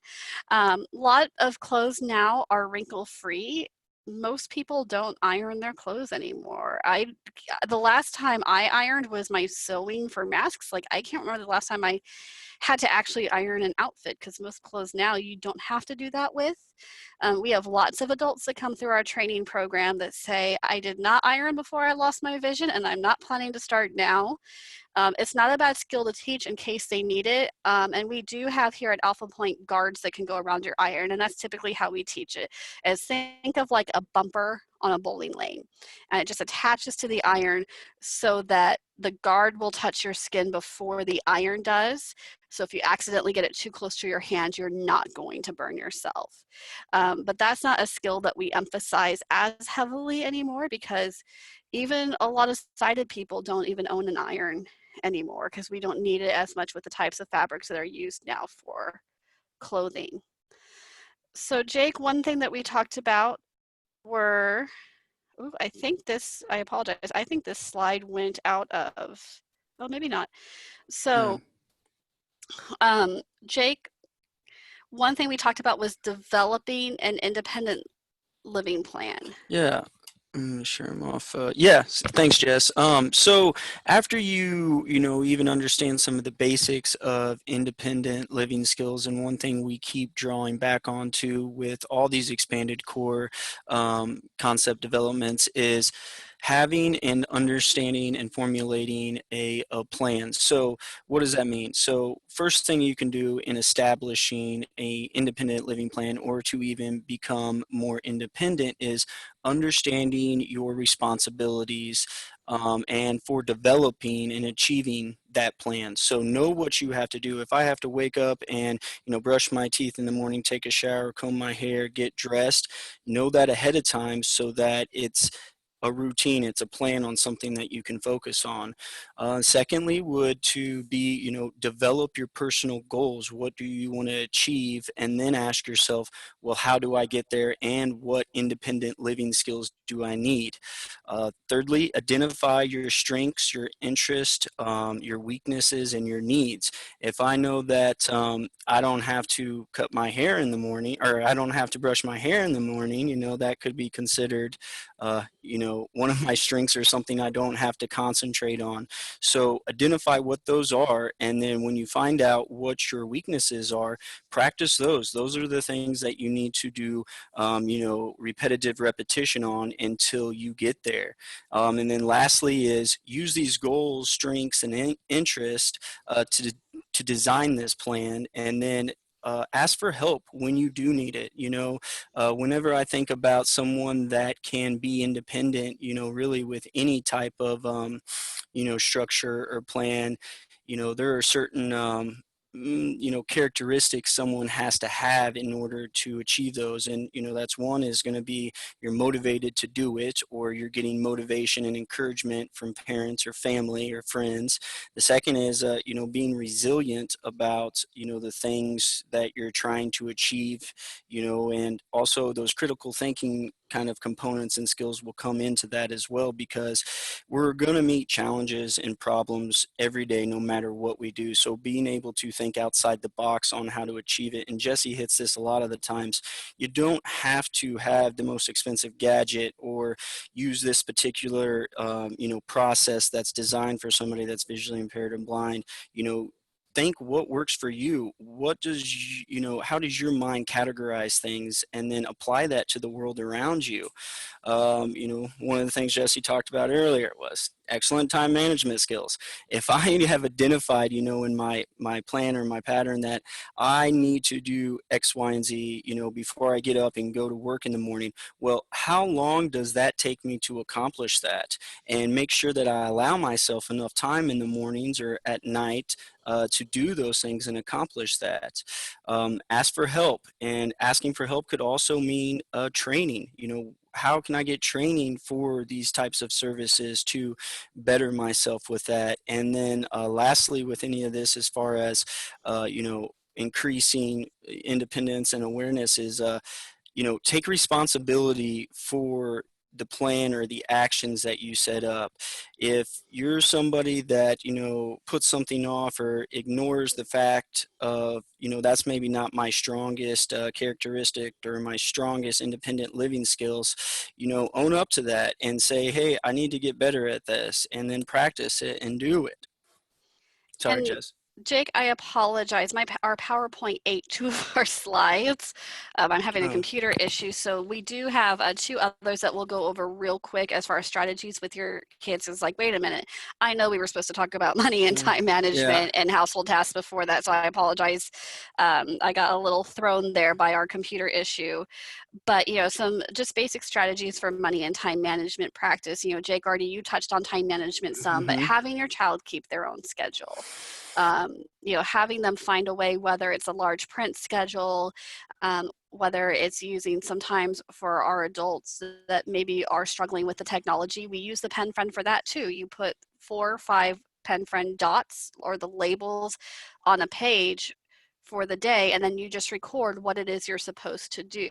A lot of clothes now are wrinkle free. Most people don't iron their clothes anymore. The last time I ironed was my sewing for masks. Like, I can't remember the last time I had to actually iron an outfit, because most clothes now you don't have to do that with. We have lots of adults that come through our training program that say, I did not iron before I lost my vision, and I'm not planning to start now. It's not a bad skill to teach in case they need it. And we do have here at Alphapointe guards that can go around your iron, and that's typically how we teach it. Is think of like a bumper on a bowling lane, and it just attaches to the iron so that the guard will touch your skin before the iron does. So if you accidentally get it too close to your hand, you're not going to burn yourself. But that's not a skill that we emphasize as heavily anymore, because even a lot of sighted people don't even own an iron anymore, because we don't need it as much with the types of fabrics that are used now for clothing. So Jake, one thing that we talked about were, ooh, I apologize, I think this slide went out of, oh, maybe not. Yeah. So Jake, one thing we talked about was developing an independent living plan. Yeah. Let me share them off. Yeah, thanks, Jess. So after you even understand some of the basics of independent living skills, and one thing we keep drawing back onto with all these expanded core concept developments is having and understanding and formulating a plan. So what does that mean? So first thing you can do in establishing a independent living plan, or to even become more independent, is understanding your responsibilities, and for developing and achieving that plan. So know what you have to do. If I have to wake up and brush my teeth in the morning, take a shower, comb my hair, get dressed, know that ahead of time so that it's a routine, it's a plan on something that you can focus on. Secondly, would to be, develop your personal goals. What do you want to achieve? And then ask yourself, well, how do I get there, and what independent living skills do I need? Thirdly, identify your strengths, your interests, your weaknesses, and your needs. If I know that I don't have to cut my hair in the morning, or I don't have to brush my hair in the morning, that could be considered one of my strengths, or something I don't have to concentrate on. So identify what those are, and then when you find out what your weaknesses are, practice those. Those are the things that you need to do, repetitive repetition on until you get there. And then lastly is use these goals, strengths, and interest to design this plan, and then ask for help when you do need it. Whenever I think about someone that can be independent, really with any type of, structure or plan, there are certain, characteristics someone has to have in order to achieve those. And, that's one is going to be you're motivated to do it, or you're getting motivation and encouragement from parents or family or friends. The second is, being resilient about, the things that you're trying to achieve, and also those critical thinking kind of components and skills will come into that as well, because we're going to meet challenges and problems every day no matter what we do. So being able to think outside the box on how to achieve it, and Jesse hits this a lot of the times, you don't have to have the most expensive gadget or use this particular process that's designed for somebody that's visually impaired and blind. Think what works for you. What does how does your mind categorize things, and then apply that to the world around you. One of the things Jesse talked about earlier was excellent time management skills. If I have identified, in my plan or my pattern that I need to do X, Y, and Z, before I get up and go to work in the morning, well, how long does that take me to accomplish that? And make sure that I allow myself enough time in the mornings or at night to do those things and accomplish that. Ask for help, and asking for help could also mean training. How can I get training for these types of services to better myself with that? And then lastly, with any of this, as far as increasing independence and awareness, is take responsibility for the plan or the actions that you set up. If you're somebody that, puts something off or ignores the fact of, that's maybe not my strongest characteristic or my strongest independent living skills, own up to that and say, hey, I need to get better at this, and then practice it and do it. Sorry, And Jess. Jake, I apologize. Our PowerPoint ate two of our slides. I'm having a Oh, computer issue, so we do have two others that we'll go over real quick as far as strategies with your kids. It's like, wait a minute, I know we were supposed to talk about money and time yeah. management and household tasks before that, so I apologize. I got a little thrown there by our computer issue. But some just basic strategies for money and time management practice. Jake, already you touched on time management some, but Hmm. having your child keep their own schedule. Having them find a way, whether it's a large print schedule, whether it's using sometimes for our adults that maybe are struggling with the technology, we use the pen friend for that too. You put 4 or 5 pen friend dots or the labels on a page for the day, and then you just record what it is you're supposed to do.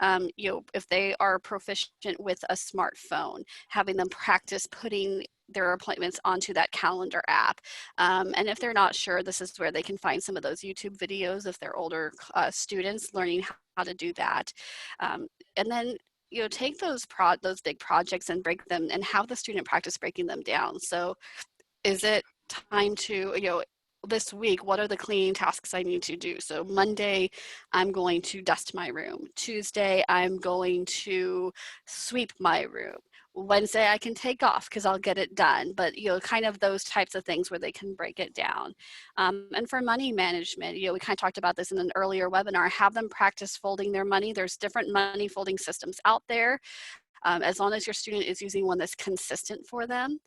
If they are proficient with a smartphone, having them practice putting their appointments onto that calendar app. And if they're not sure, this is where they can find some of those YouTube videos if they're older students learning how to do that. And then take those big projects and break them and have the student practice breaking them down. So is it time to, this week, what are the cleaning tasks I need to do? So Monday, I'm going to dust my room. Tuesday, I'm going to sweep my room. Wednesday, I can take off because I'll get it done. But, kind of those types of things where they can break it down. And for money management, we kind of talked about this in an earlier webinar, have them practice folding their money. There's different money folding systems out there. As long as your student is using one that's consistent for them.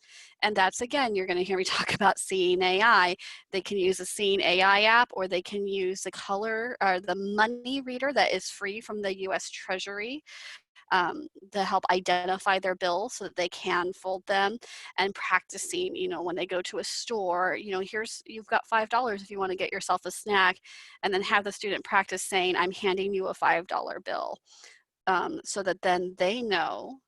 And that's, again, you're going to hear me talk about Seeing AI. They can use a Seeing AI app, or they can use the color or the money reader that is free from the US Treasury to help identify their bills so that they can fold them. And practicing, when they go to a store, you've got $5 if you want to get yourself a snack, and then have the student practice saying, I'm handing you a $5 bill. So that then they know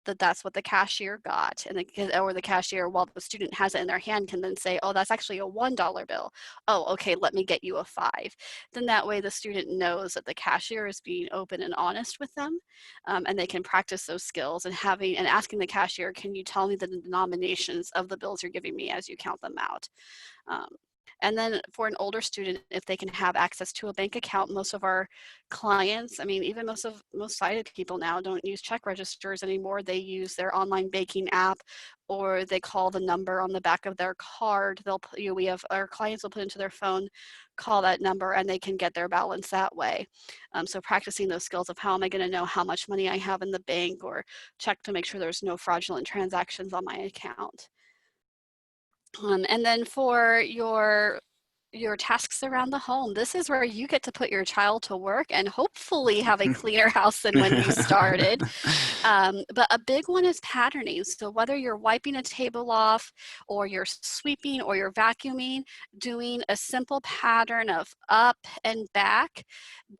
that that's what the cashier got, and the cashier, while the student has it in their hand, can then say, oh, that's actually a $1 bill. Oh, okay, let me get you a 5. Then that way the student knows that the cashier is being open and honest with them, and they can practice those skills and asking the cashier, can you tell me the denominations of the bills you're giving me as you count them out? Um, and then for an older student, if they can have access to a bank account, most of our clients, I mean, even most sighted people now don't use check registers anymore. They use their online banking app, or they call the number on the back of their card. We have our clients will put into their phone, call that number, and they can get their balance that way. So practicing those skills of how am I going to know how much money I have in the bank, or check to make sure there's no fraudulent transactions on my account. And then for your your tasks around the home. This is where you get to put your child to work and hopefully have a cleaner house than when you started. But a big one is patterning. So whether you're wiping a table off or you're sweeping or you're vacuuming, doing a simple pattern of up and back,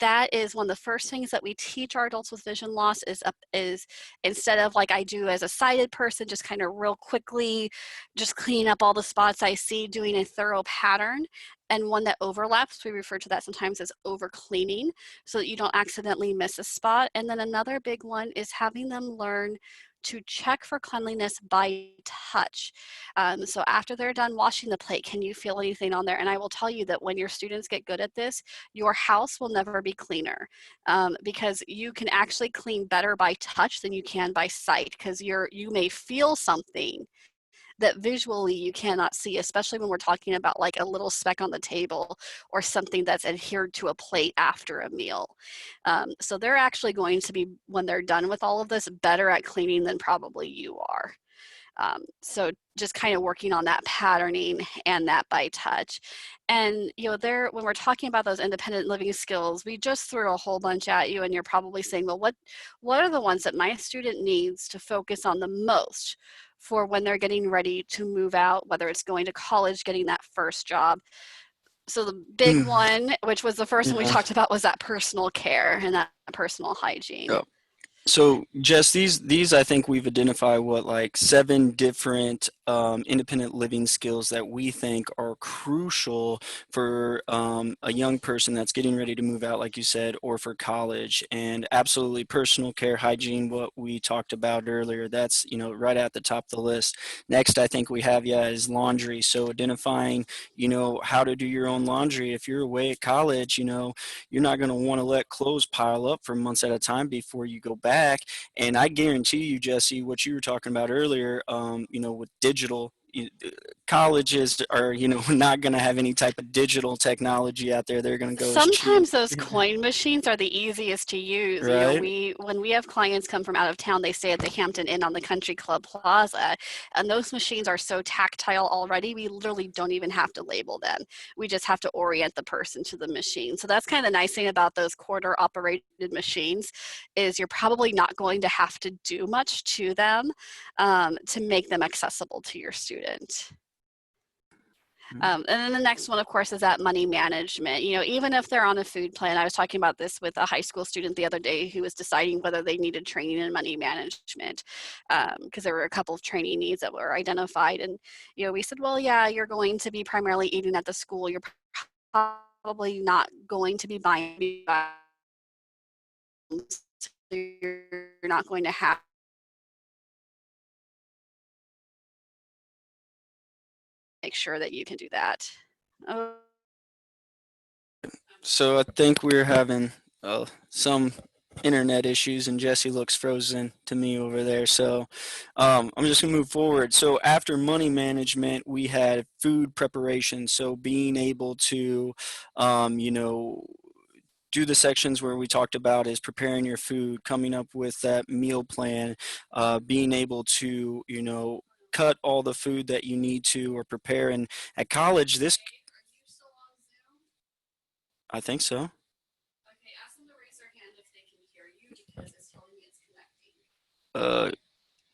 that is one of the first things that we teach our adults with vision loss is up is instead of like I do as a sighted person, just kind of real quickly, just clean up all the spots I see, doing a thorough pattern and one that overlaps. We refer to that sometimes as over cleaning so that you don't accidentally miss a spot. And then another big one is having them learn to check for cleanliness by touch. So after they're done washing the plate, can you feel anything on there? And I will tell you that when your students get good at this, your house will never be cleaner because you can actually clean better by touch than you can by sight because you may feel something that visually you cannot see, especially when we're talking about like a little speck on the table or something that's adhered to a plate after a meal. So they're actually going to be, when they're done with all of this, better at cleaning than probably you are. So just kind of working on that patterning and that by touch. And there, when we're talking about those independent living skills, we just threw a whole bunch at you and you're probably saying, well, what are the ones that my student needs to focus on the most for when they're getting ready to move out, whether it's going to college, getting that first job? So the big one, which was the first one we Yeah. talked about, was that personal care and that personal hygiene. Yep. So, Jess, these I think we've identified what like 7 different independent living skills that we think are crucial for a young person that's getting ready to move out, like you said, or for college. And absolutely, personal care, hygiene, what we talked about earlier, that's right at the top of the list. Next, I think we have is laundry. So identifying how to do your own laundry. If you're away at college, you're not going to want to let clothes pile up for months at a time before you go back. And I guarantee you, Jesse, what you were talking about earlier, with digital, colleges are, not going to have any type of digital technology out there. They're going to go as cheap, Sometimes those coin machines are the easiest to use. right? When we have clients come from out of town, they stay at the Hampton Inn on the Country Club Plaza, and those machines are so tactile already, we literally don't even have to label them. We just have to orient the person to the machine. So that's kind of the nice thing about those quarter operated machines is you're probably not going to have to do much to them to make them accessible to your student. And then the next one, of course, is that money management. Even if they're on a food plan, I was talking about this with a high school student the other day who was deciding whether they needed training in money management because there were a couple of training needs that were identified. And, we said, well, yeah, you're going to be primarily eating at the school. You're probably not going to be buying items. You're not going to have make sure that you can do that. Oh, So I think we're having some internet issues, and Jesse looks frozen to me over there. So I'm just gonna move forward. So after money management, we had food preparation. So being able to, do the sections where we talked about is preparing your food, coming up with that meal plan, being able to, cut all the food that you need to or prepare. And at college, this, I think so. Uh,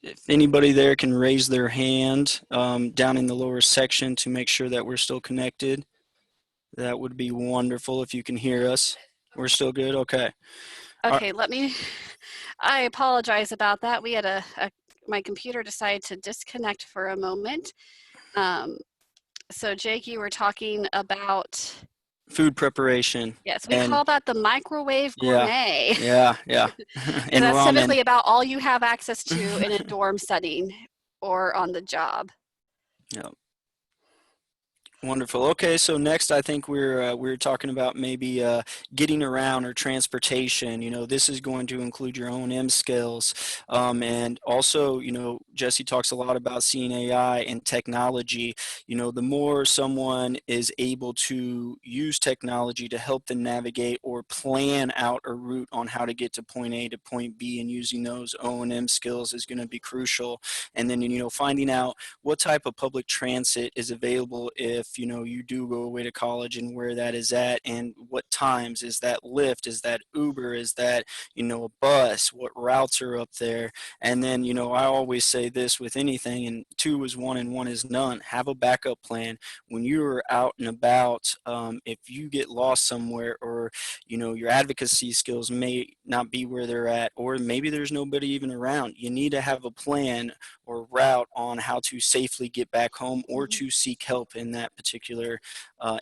if anybody there can raise their hand down in the lower section to make sure that we're still connected, that would be wonderful if you can hear us. We're still good? Okay. okay, I apologize about that. We had my computer decided to disconnect for a moment. So Jake, you were talking about, Food preparation. yes, we And call that the microwave yeah, gourmet. yeah. Because And that's ramen. typically about all you have access to in a dorm setting or on the job. Yeah. Wonderful. Okay, so next I think we're talking about maybe getting around or transportation. This is going to include your own M skills, and also Jesse talks a lot about seeing AI and technology. The more someone is able to use technology to help them navigate or plan out a route on how to get to point A to point B, and using those O and M skills is going to be crucial. And then finding out what type of public transit is available if if you do go away to college and where that is at and what times. Is that Lyft? Is that Uber? Is that a bus? What routes are up there? And then I always say this with anything, and two is one and one is none. Have a backup plan when you're out and about. If you get lost somewhere, or your advocacy skills may not be where they're at, or maybe there's nobody even around, you need to have a plan or route on how to safely get back home or Mhm. to seek help in that particular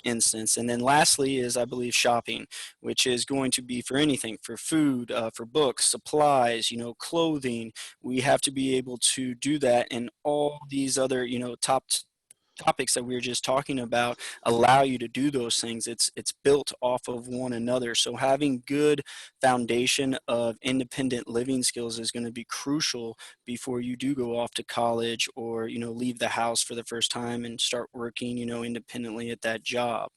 instance. And then lastly is, I believe, shopping, which is going to be for anything, for food, for books, supplies, clothing. We have to be able to do that, and all these other topics that we were just talking about allow you to do those things. It's built off of one another. So having good foundation of independent living skills is going to be crucial before you do go off to college, or leave the house for the first time and start working independently at that job.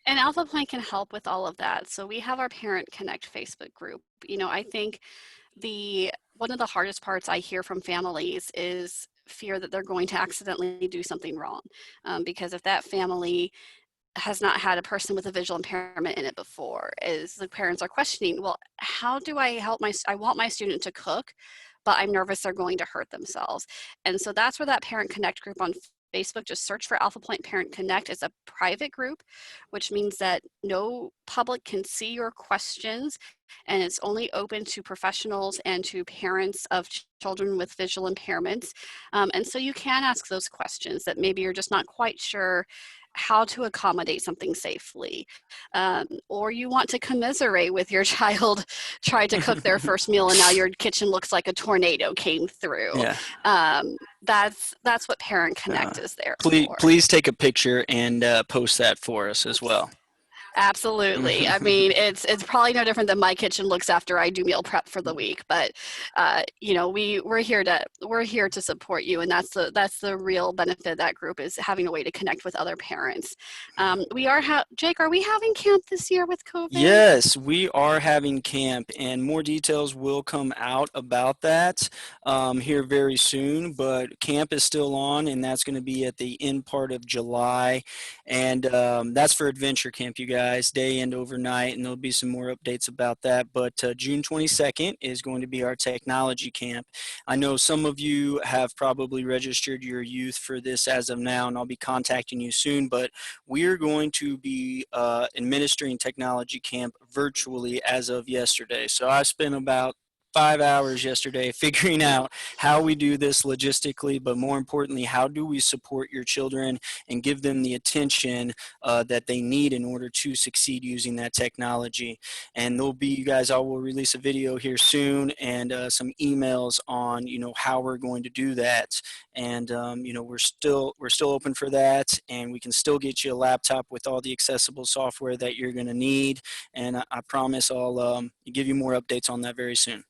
And Alphapointe can help with all of that. So we have our Parent Connect Facebook group. I think the one of the hardest parts I hear from families is fear that they're going to accidentally do something wrong. Because if that family has not had a person with a visual impairment in it before, is the parents are questioning, well, how do I help I want my student to cook, but I'm nervous they're going to hurt themselves. And so that's where that Parent Connect group on Facebook, just search for Alphapointe Parent Connect. It's a private group, which means that no public can see your questions, and it's only open to professionals and to parents of children with visual impairments. And so you can ask those questions that maybe you're just not quite sure how to accommodate something safely, or you want to commiserate with your child tried to cook their first meal and now your kitchen looks like a tornado came through. Yeah. That's what Parent Uh, Connect is there please, for. please take a picture and post that for us as well. Absolutely. I mean, it's probably no different than my kitchen looks after I do meal prep for the week. But we're here to support you, and that's the real benefit of that group, is having a way to connect with other parents. Jake, are we having camp this year with COVID? Yes, we are having camp, and more details will come out about that here very soon. But camp is still on, and that's going to be at the end part of July. And that's for adventure camp, you guys, day and overnight. And there'll be some more updates about that. But June 22nd is going to be our technology camp. I know some of you have probably registered your youth for this as of now, and I'll be contacting you soon. But we're going to be administering technology camp virtually as of yesterday. So I spent about 5 hours yesterday figuring out how we do this logistically, but more importantly, how do we support your children and give them the attention that they need in order to succeed using that technology. And there'll be, you guys, I will release a video here soon, and some emails on how we're going to do that. And we're still open for that, and we can still get you a laptop with all the accessible software that you're going to need. And I promise I'll give you more updates on that very soon.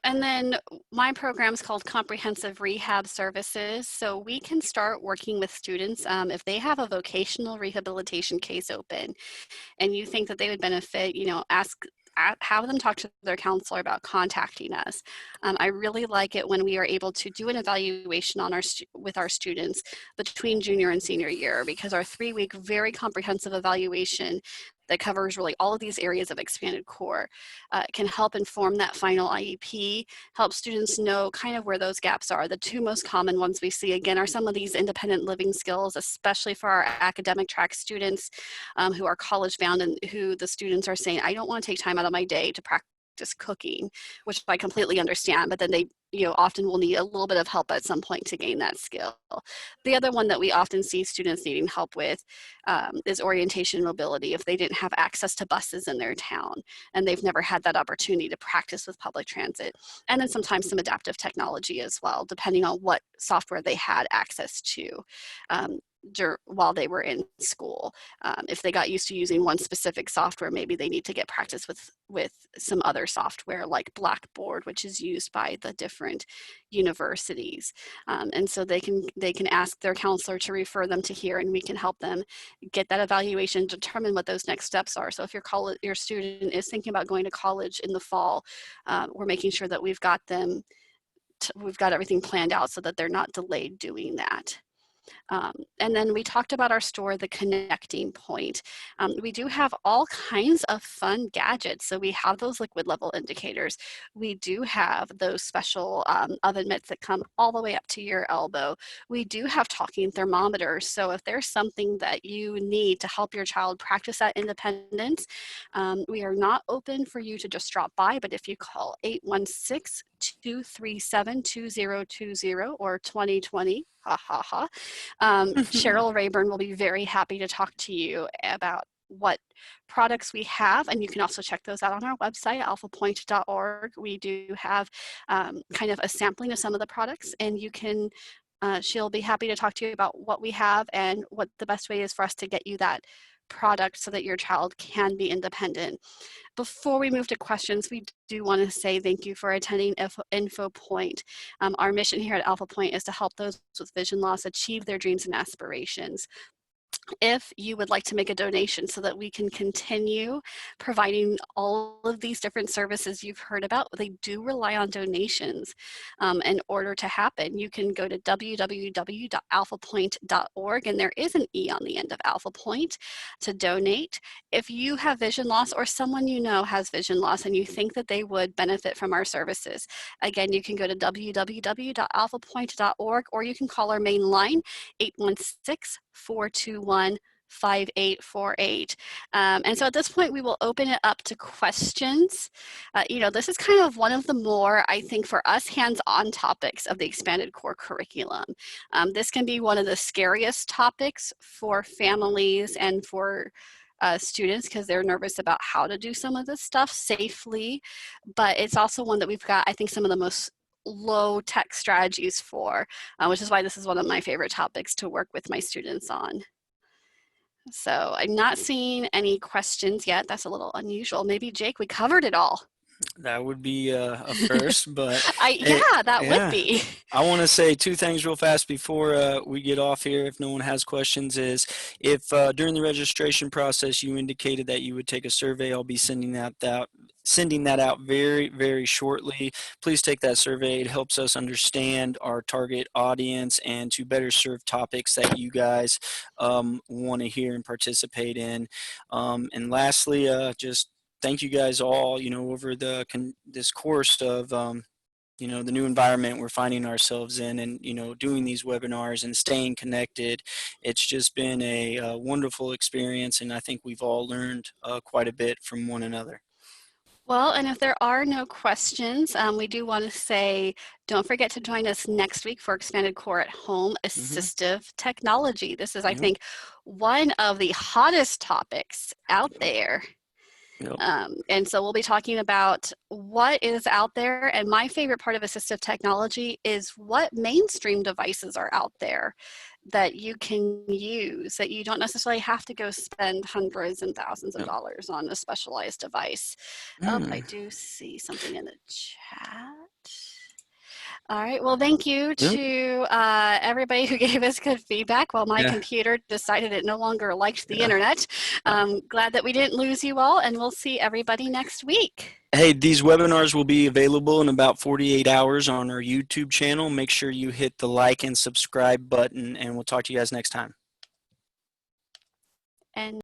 And then my program is called Comprehensive Rehab Services. So we can start working with students if they have a vocational rehabilitation case open and you think that they would benefit, have them talk to their counselor about contacting us. I really like it when we are able to do an evaluation on with our students between junior and senior year, because our 3-week very comprehensive evaluation that covers really all of these areas of expanded core can help inform that final IEP, help students know kind of where those gaps are. The two most common ones we see, again, are some of these independent living skills, especially for our academic track students who are college bound and who the students are saying, I don't want to take time out of my day to practice cooking, which I completely understand, but then they often will need a little bit of help at some point to gain that skill. The other one that we often see students needing help with is orientation mobility. If they didn't have access to buses in their town and they've never had that opportunity to practice with public transit. And then sometimes some adaptive technology as well, depending on what software they had access to while they were in school. If they got used to using one specific software, maybe they need to get practice with some other software like Blackboard, which is used by the different universities. And so they can ask their counselor to refer them to here, and we can help them get that evaluation, determine what those next steps are. So if your student is thinking about going to college in the fall, we're making sure that we've got everything planned out so that they're not delayed doing that. And then we talked about our store, The Connecting Point. We do have all kinds of fun gadgets. So we have those liquid level indicators. We do have those special oven mitts that come all the way up to your elbow. We do have talking thermometers. So if there's something that you need to help your child practice that independence, we are not open for you to just drop by, but if you call 816-237-2020 or 2020, ha ha ha, Cheryl Rayburn will be very happy to talk to you about what products we have, and you can also check those out on our website, alphapointe.org. We do have kind of a sampling of some of the products, and you can she'll be happy to talk to you about what we have and what the best way is for us to get you that product so that your child can be independent. Before we move to questions, we do want to say thank you for attending Infopointe. Our mission here at Alphapointe is to help those with vision loss achieve their dreams and aspirations. If you would like to make a donation so that we can continue providing all of these different services you've heard about, they do rely on donations in order to happen. You can go to www.alphapointe.org, and there is an E on the end of Alphapointe to donate. If you have vision loss or someone you know has vision loss and you think that they would benefit from our services, again, you can go to www.alphapointe.org, or you can call our main line, 816-421-5848. And so at this point, we will open it up to questions. This is kind of one of the more, I think for us, hands-on topics of the expanded core curriculum. This can be one of the scariest topics for families and for students because they're nervous about how to do some of this stuff safely. But it's also one that we've got, I think, some of the most low tech strategies for, which is why this is one of my favorite topics to work with my students on. So I'm not seeing any questions yet. That's a little unusual. Maybe Jake, we covered it all. That would be a first, but yeah, that would yeah. be. I want to say two things real fast before we get off here. If no one has questions, is if during the registration process you indicated that you would take a survey, I'll be sending that out very, very shortly. Please take that survey. It helps us understand our target audience and to better serve topics that you guys want to hear and participate in. And lastly, just thank you guys all, over this course of, the new environment we're finding ourselves in, and, doing these webinars and staying connected. It's just been a wonderful experience, and I think we've all learned quite a bit from one another. Well, and if there are no questions, we do want to say, don't forget to join us next week for Expanded Core at Home Assistive Technology. This is, I think, one of the hottest topics out there. Yep. And so we'll be talking about what is out there. And my favorite part of assistive technology is what mainstream devices are out there that you can use, that you don't necessarily have to go spend hundreds and thousands of dollars on a specialized device. Oh, I do see something in the chat. All right, well, thank you to everybody who gave us good feedback while my computer decided it no longer liked the internet. Glad that we didn't lose you all, and we'll see everybody next week. Hey, these webinars will be available in about 48 hours on our YouTube channel. Make sure you hit the like and subscribe button, and we'll talk to you guys next time. And